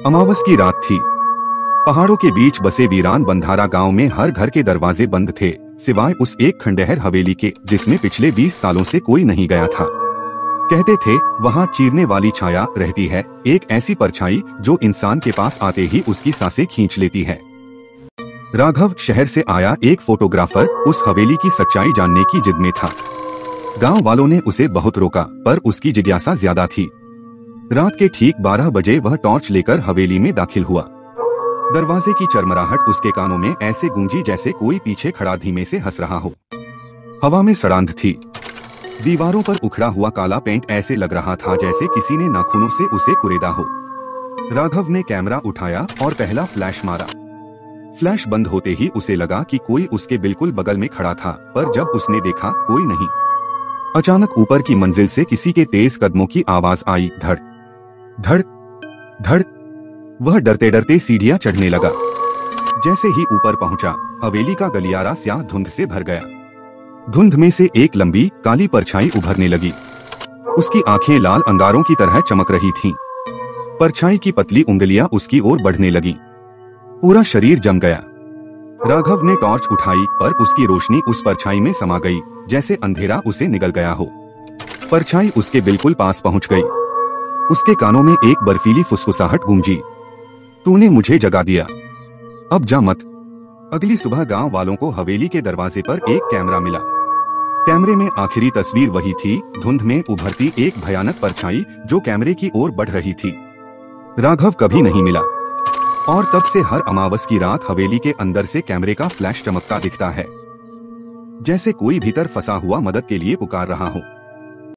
अमावस की रात थी। पहाड़ों के बीच बसे वीरान बंधारा गांव में हर घर के दरवाजे बंद थे, सिवाय उस एक खंडहर हवेली के जिसमें पिछले 20 सालों से कोई नहीं गया था। कहते थे वहाँ चीरने वाली छाया रहती है, एक ऐसी परछाई जो इंसान के पास आते ही उसकी सांसें खींच लेती है। राघव शहर से आया एक फोटोग्राफर उस हवेली की सच्चाई जानने की जिद में था। गांव वालों ने उसे बहुत रोका, पर उसकी जिज्ञासा ज्यादा थी। रात के ठीक 12 बजे वह टॉर्च लेकर हवेली में दाखिल हुआ। दरवाजे की चरमराहट उसके कानों में ऐसे गूंजी जैसे कोई पीछे खड़ा धीमे से हंस रहा हो। हवा में सड़ांध थी। दीवारों पर उखड़ा हुआ काला पेंट ऐसे लग रहा था जैसे किसी ने नाखूनों से उसे कुरेदा हो। राघव ने कैमरा उठाया और पहला फ्लैश मारा। फ्लैश बंद होते ही उसे लगा कि कोई उसके बिल्कुल बगल में खड़ा था, पर जब उसने देखा कोई नहीं। अचानक ऊपर की मंजिल से किसी के तेज कदमों की आवाज आई, धड़ धड़ धड़। वह डरते डरते सीढ़ियां चढ़ने लगा। जैसे ही ऊपर पहुंचा, हवेली का गलियारा स्याह धुंध से भर गया। धुंध में से एक लंबी काली परछाई उभरने लगी। उसकी आंखें लाल अंगारों की तरह चमक रही थीं। परछाई की पतली उंगलियां उसकी ओर बढ़ने लगीं। पूरा शरीर जम गया। राघव ने टॉर्च उठाई, पर उसकी रोशनी उस परछाई में समा गई, जैसे अंधेरा उसे निगल गया हो। परछाई उसके बिल्कुल पास पहुंच गई। उसके कानों में एक बर्फीली फुसफुसाहट गूंजी, तूने मुझे जगा दिया, अब जा मत। अगली सुबह गांव वालों को हवेली के दरवाजे पर एक कैमरा मिला। कैमरे में आखिरी तस्वीर वही थी, धुंध में उभरती एक भयानक परछाई जो कैमरे की ओर बढ़ रही थी। राघव कभी नहीं मिला, और तब से हर अमावस की रात हवेली के अंदर से कैमरे का फ्लैश चमकता दिखता है, जैसे कोई भीतर फंसा हुआ मदद के लिए पुकार रहा हो।